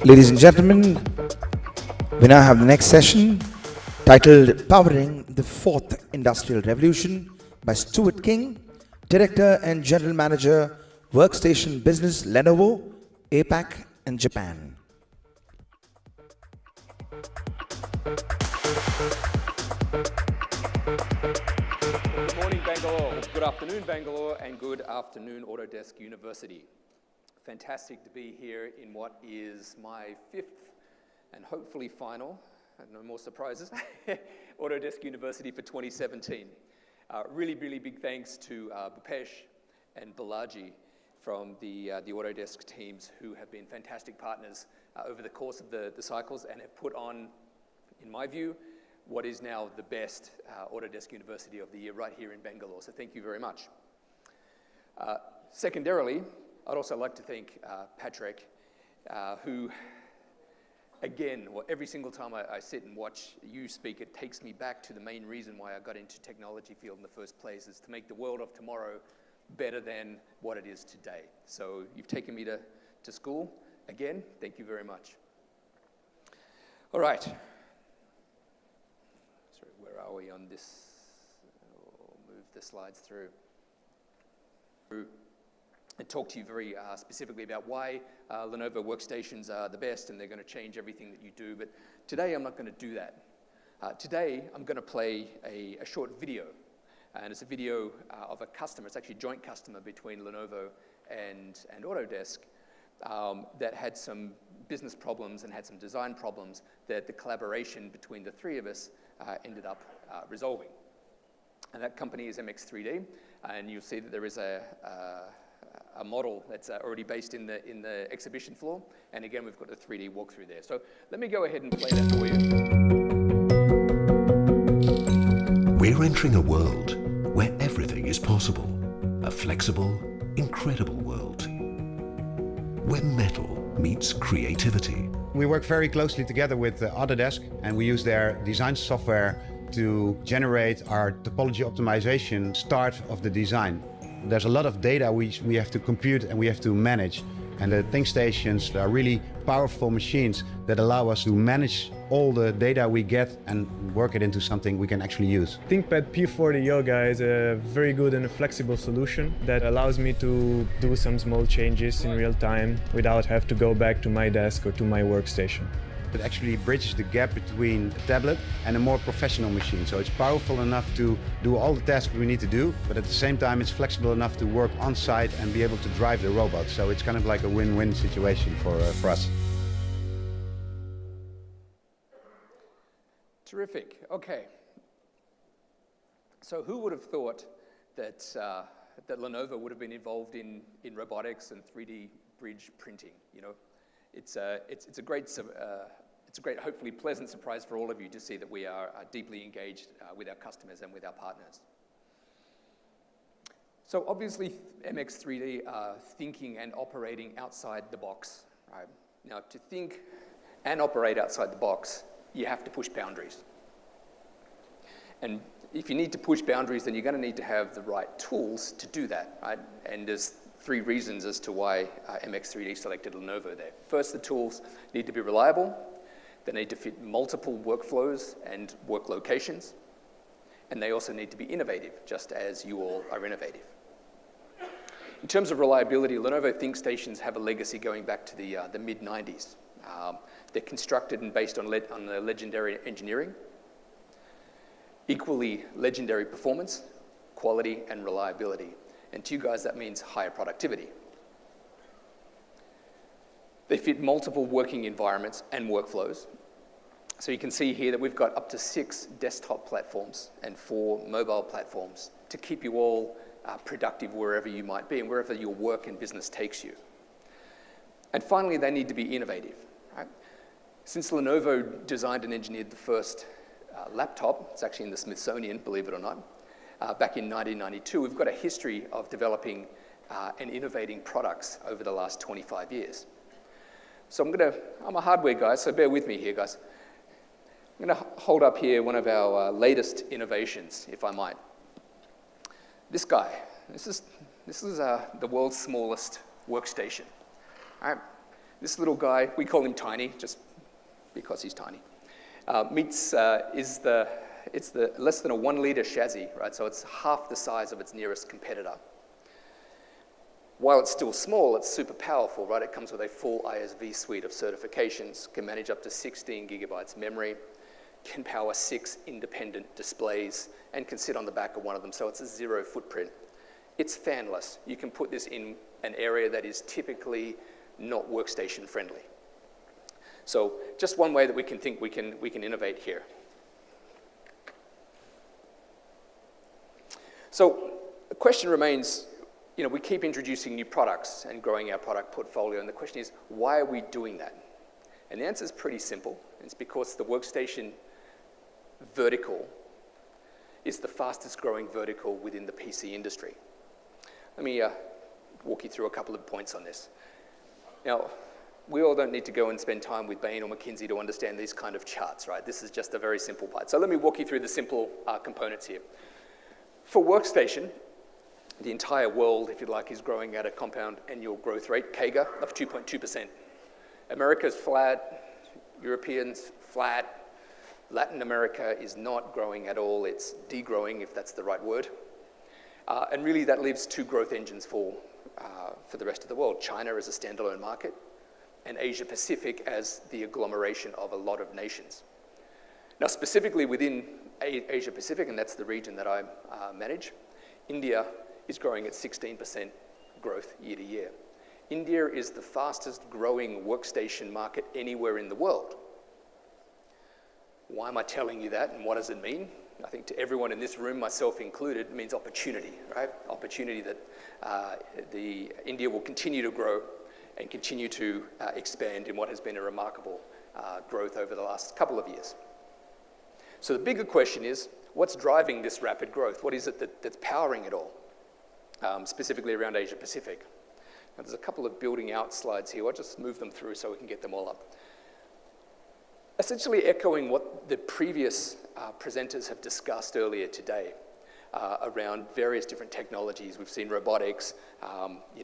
Ladies and gentlemen, we now have the next session titled Powering the Fourth Industrial Revolution by Stuart King, Director and General Manager, Workstation Business, Lenovo, APAC and Japan. Good morning, Bangalore. Good afternoon, Bangalore, and good afternoon, Autodesk University. Fantastic to be here in what is my fifth and hopefully final, and no more surprises, Autodesk University for 2017. Really big thanks to Bhupesh and Balaji from the Autodesk teams who have been fantastic partners over the course of the cycles and have put on, in my view, what is now the best Autodesk University of the Year right here in Bangalore. So thank you very much. Secondarily, I'd also like to thank Patrick, who, again, every single time I sit and watch you speak, it takes me back to the main reason why I got into technology field in the first place, is to make the world of tomorrow better than what it is today. So you've taken me to school. Again, thank you very much. All right. Sorry, where are we on this? I'll move the slides through. And talk to you very specifically about why Lenovo workstations are the best and they're going to change everything that you do. But today I'm not going to do that. Today I'm going to play a short video. And it's a video of a customer. It's actually a joint customer between Lenovo and Autodesk that had some business problems and had some design problems that the collaboration between the three of us ended up resolving. And that company is MX3D. And you'll see that there is a model that's already based in the exhibition floor. And again, we've got a 3D walkthrough there. So let me go ahead and play that for you. We're entering a world where everything is possible. A flexible, incredible world. Where metal meets creativity. We work very closely together with Autodesk, and we use their design software to generate our topology optimization start of the design. There's a lot of data we have to compute and we have to manage. And the ThinkStations are really powerful machines that allow us to manage all the data we get and work it into something we can actually use. ThinkPad P40 Yoga is a very good and a flexible solution that allows me to do some small changes in real time without having to go back to my desk or to my workstation. It actually bridges the gap between a tablet and a more professional machine. So it's powerful enough to do all the tasks we need to do, but at the same time it's flexible enough to work on site and be able to drive the robot. So it's kind of like a win-win situation for us. Terrific. Okay. So who would have thought that that Lenovo would have been involved in robotics and 3D bridge printing? You know, it's a great, hopefully pleasant surprise for all of you to see that we are deeply engaged with our customers and with our partners. So obviously, MX3D are thinking and operating outside the box. Right? Now, to think and operate outside the box, you have to push boundaries. And if you need to push boundaries, then you're going to need to have the right tools to do that. Right? And there's three reasons as to why MX3D selected Lenovo there. First, the tools need to be reliable. They need to fit multiple workflows and work locations. And they also need to be innovative, just as you all are innovative. In terms of reliability, Lenovo ThinkStations have a legacy going back to the mid-90s. They're constructed and based on the legendary engineering, equally legendary performance, quality, and reliability. And to you guys, that means higher productivity. They fit multiple working environments and workflows. So you can see here that we've got up to 6 desktop platforms and 4 mobile platforms to keep you all productive wherever you might be and wherever your work and business takes you. And finally, they need to be innovative. Right? Since Lenovo designed and engineered the first laptop, it's actually in the Smithsonian, believe it or not, back in 1992, we've got a history of developing and innovating products over the last 25 years. So I'm a hardware guy, so bear with me here, guys. I'm going to hold up here one of our latest innovations, if I might. This guy, this is the world's smallest workstation. All right? This little guy, we call him Tiny, just because he's tiny, it's the less than a 1 liter chassis, right? So it's half the size of its nearest competitor. While it's still small, it's super powerful, right? It comes with a full ISV suite of certifications, can manage up to 16 gigabytes memory, can power 6 independent displays, and can sit on the back of one of them, so it's a 0 footprint. It's fanless. You can put this in an area that is typically not workstation friendly. So just one way that we can think we can innovate here. So the question remains, we keep introducing new products and growing our product portfolio, and the question is, why are we doing that? And the answer is pretty simple. It's because the workstation vertical is the fastest growing vertical within the PC industry. Let me walk you through a couple of points on this. Now, we all don't need to go and spend time with Bain or McKinsey to understand these kind of charts, right? This is just a very simple part. So let me walk you through the simple components here. For Workstation, the entire world, if you like, is growing at a compound annual growth rate, CAGR, of 2.2%. America's flat, Europeans flat, Latin America is not growing at all. It's degrowing, if that's the right word. And really that leaves two growth engines for the rest of the world. China as a standalone market, and Asia Pacific as the agglomeration of a lot of nations. Now specifically within Asia Pacific, and that's the region that I manage, India is growing at 16% growth year to year. India is the fastest growing workstation market anywhere in the world. Why am I telling you that, and what does it mean? I think to everyone in this room, myself included, it means opportunity, right? Opportunity that India will continue to grow and continue to expand in what has been a remarkable growth over the last couple of years. So the bigger question is, what's driving this rapid growth? What is it that's powering it all, specifically around Asia Pacific? Now, there's a couple of building out slides here. I'll just move them through so we can get them all up. Essentially echoing what the previous presenters have discussed earlier today around various different technologies. We've seen robotics,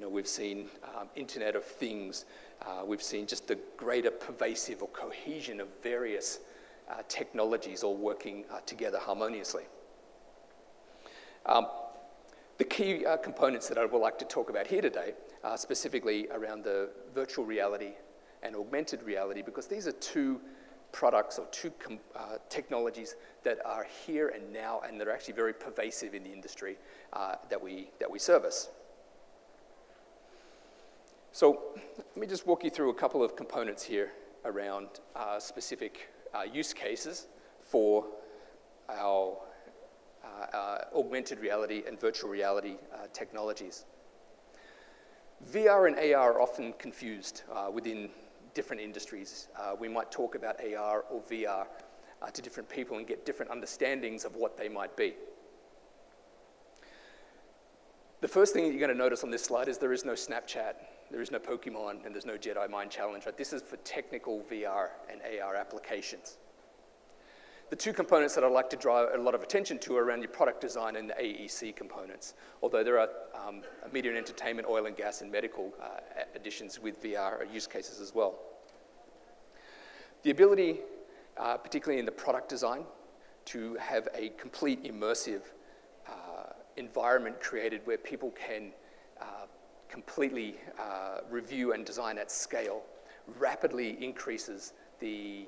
we've seen Internet of Things, we've seen just the greater pervasive or cohesion of various technologies all working together harmoniously. The key components that I would like to talk about here today are specifically around the virtual reality and augmented reality, because these are two products or two technologies that are here and now, and that are actually very pervasive in the industry that we service. So let me just walk you through a couple of components here around specific use cases for our augmented reality and virtual reality technologies. VR and AR are often confused within different industries. We might talk about AR or VR to different people and get different understandings of what they might be. The first thing that you're going to notice on this slide is there is no Snapchat, there is no Pokemon, and there's no Jedi Mind Challenge. Right? This is for technical VR and AR applications. The two components that I'd like to draw a lot of attention to are around your product design and the AEC components, although there are media and entertainment, oil and gas, and medical additions with VR use cases as well. The ability, particularly in the product design, to have a complete immersive environment created where people can completely review and design at scale rapidly increases the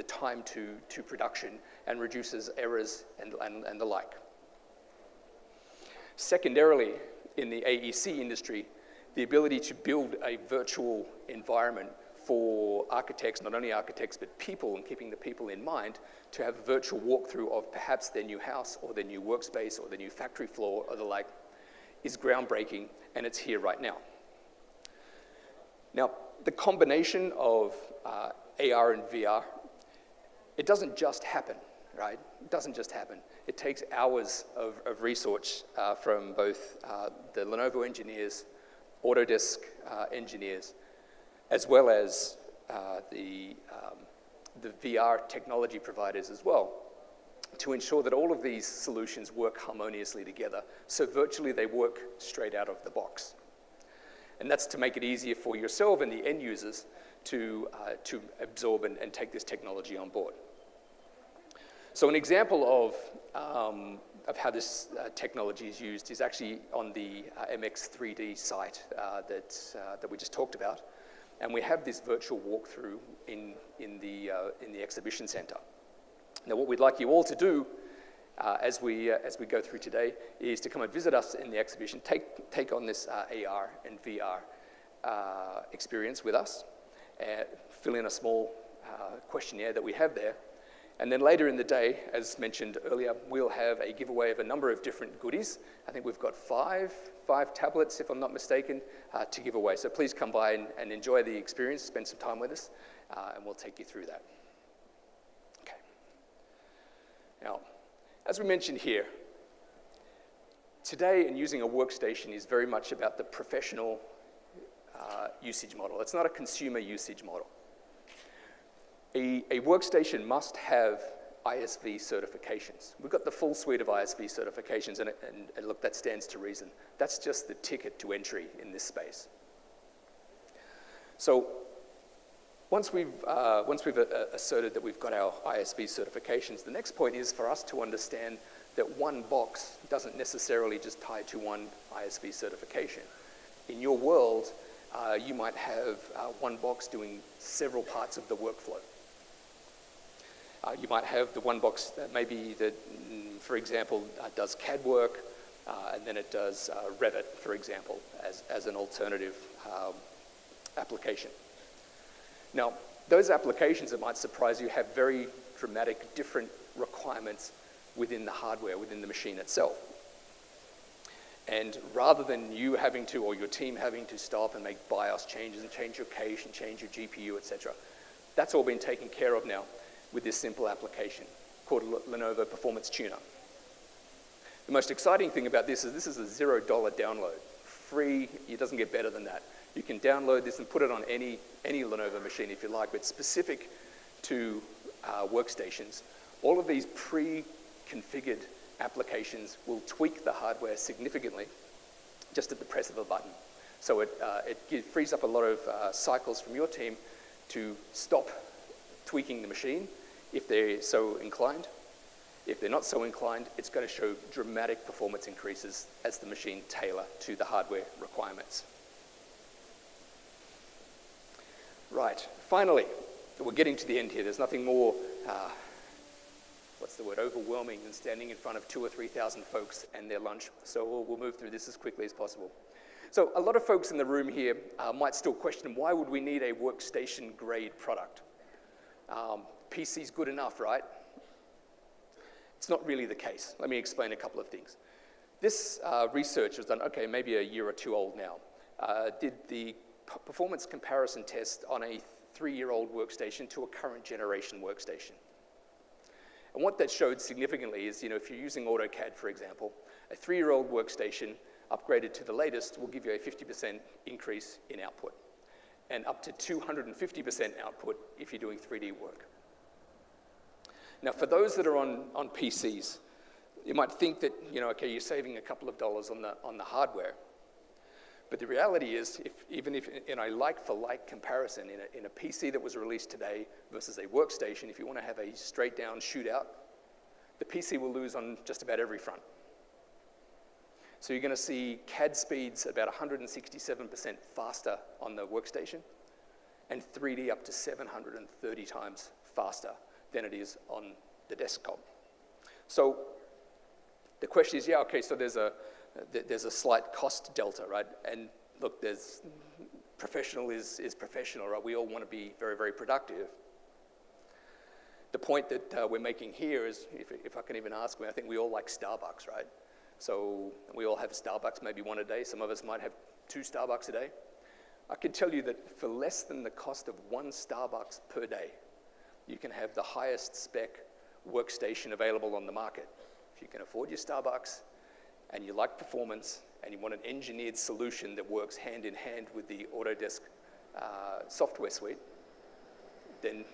time to production and reduces errors and the like. Secondarily, in the AEC industry, the ability to build a virtual environment for architects, not only architects, but people, and keeping the people in mind, to have a virtual walkthrough of perhaps their new house or their new workspace or their new factory floor or the like, is groundbreaking, and it's here right now. Now, the combination of AR and VR, it doesn't just happen, right? It doesn't just happen. It takes hours of research from both the Lenovo engineers, Autodesk engineers, as well as the VR technology providers as well, to ensure that all of these solutions work harmoniously together, so virtually they work straight out of the box. And that's to make it easier for yourself and the end users to absorb and take this technology on board. So an example of how this technology is used is actually on the MX3D site that we just talked about. And we have this virtual walkthrough in the exhibition center. Now, what we'd like you all to do as we go through today is to come and visit us in the exhibition, take on this AR and VR experience with us, fill in a small questionnaire that we have there, and then later in the day, as mentioned earlier, we'll have a giveaway of a number of different goodies. I think we've got five tablets, if I'm not mistaken, to give away. So please come by and enjoy the experience, spend some time with us, and we'll take you through that. Okay. Now, as we mentioned here, today and using a workstation is very much about the professional usage model. It's not a consumer usage model. A workstation must have ISV certifications. We've got the full suite of ISV certifications, and look, that stands to reason. That's just the ticket to entry in this space. So once we've asserted that we've got our ISV certifications, the next point is for us to understand that one box doesn't necessarily just tie to one ISV certification. In your world, you might have one box doing several parts of the workflow. You might have the one box that maybe that, for example, does CAD work, and then it does Revit, for example, as an alternative application. Now, those applications that might surprise you have very dramatic different requirements within the hardware, within the machine itself. And rather than you having to, or your team having to stop and make BIOS changes and change your cache and change your GPU, etc., that's all been taken care of now with this simple application called Lenovo Performance Tuner. The most exciting thing about this is a $0 download. Free, it doesn't get better than that. You can download this and put it on any Lenovo machine if you like, but specific to workstations. All of these pre-configured applications will tweak the hardware significantly just at the press of a button. So it frees up a lot of cycles from your team to stop tweaking the machine if they're so inclined. If they're not so inclined, it's going to show dramatic performance increases as the machine tailor to the hardware requirements. Right, finally, we're getting to the end here. There's nothing more, overwhelming than standing in front of 2,000 or 3,000 folks and their lunch. So we'll move through this as quickly as possible. So a lot of folks in the room here might still question, why would we need a workstation grade product? PC's good enough, right? It's not really the case. Let me explain a couple of things. This research was done, okay, maybe a year or two old now, did the performance comparison test on a 3-year-old workstation to a current generation workstation. And what that showed significantly is, if you're using AutoCAD, for example, a 3-year-old workstation upgraded to the latest will give you a 50% increase in output, and up to 250% output if you're doing 3D work. Now, for those that are on PCs, you might think that, okay, you're saving a couple of dollars on the hardware. But the reality is, even if in a like-for-like comparison, in a PC that was released today versus a workstation, if you want to have a straight-down shootout, the PC will lose on just about every front. So you're going to see CAD speeds about 167% faster on the workstation, and 3D up to 730 times faster than it is on the desktop. So the question is, so there's a slight cost delta, right? And look, professional is professional, right? We all want to be very, very productive. The point that we're making here is, if I can even ask, I think we all like Starbucks, right? So we all have Starbucks, maybe one a day. Some of us might have 2 Starbucks a day. I can tell you that for less than the cost of 1 Starbucks per day, you can have the highest spec workstation available on the market. If you can afford your Starbucks, and you like performance, and you want an engineered solution that works hand in hand with the Autodesk software suite, then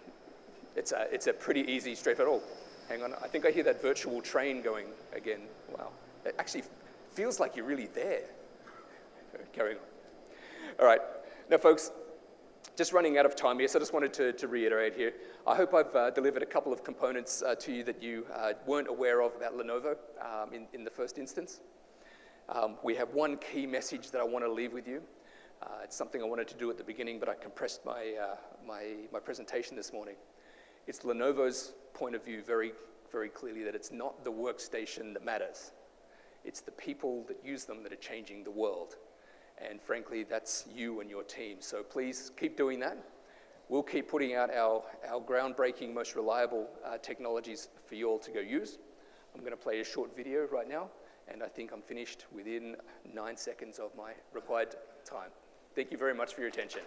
it's a pretty easy, straightforward. Oh, hang on, I think I hear that virtual train going again. Wow, it actually feels like you're really there. Carry on. All right. Now, folks, just running out of time here, so I just wanted to reiterate here. I hope I've delivered a couple of components to you that you weren't aware of about Lenovo in the first instance. We have one key message that I want to leave with you. It's something I wanted to do at the beginning, but I compressed my presentation this morning. It's Lenovo's point of view very, very clearly that it's not the workstation that matters. It's the people that use them that are changing the world. And frankly, that's you and your team. So please keep doing that. We'll keep putting out our groundbreaking, most reliable technologies for you all to go use. I'm going to play a short video right now, and I think I'm finished within 9 seconds of my required time. Thank you very much for your attention.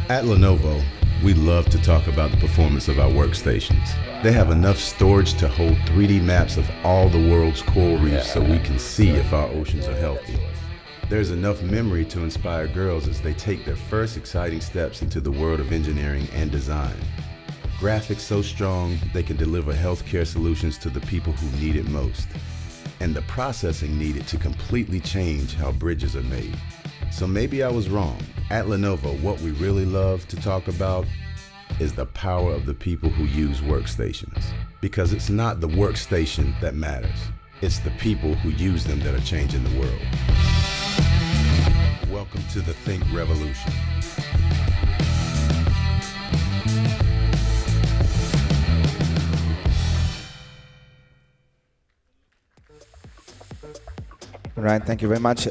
At Lenovo, we love to talk about the performance of our workstations. They have enough storage to hold 3D maps of all the world's coral reefs so we can see if our oceans are healthy. There's enough memory to inspire girls as they take their first exciting steps into the world of engineering and design. Graphics so strong they can deliver healthcare solutions to the people who need it most. And the processing needed to completely change how bridges are made. So maybe I was wrong. At Lenovo, what we really love to talk about is the power of the people who use workstations. Because it's not the workstation that matters. It's the people who use them that are changing the world. Welcome to the Think Revolution. Right, thank you very much.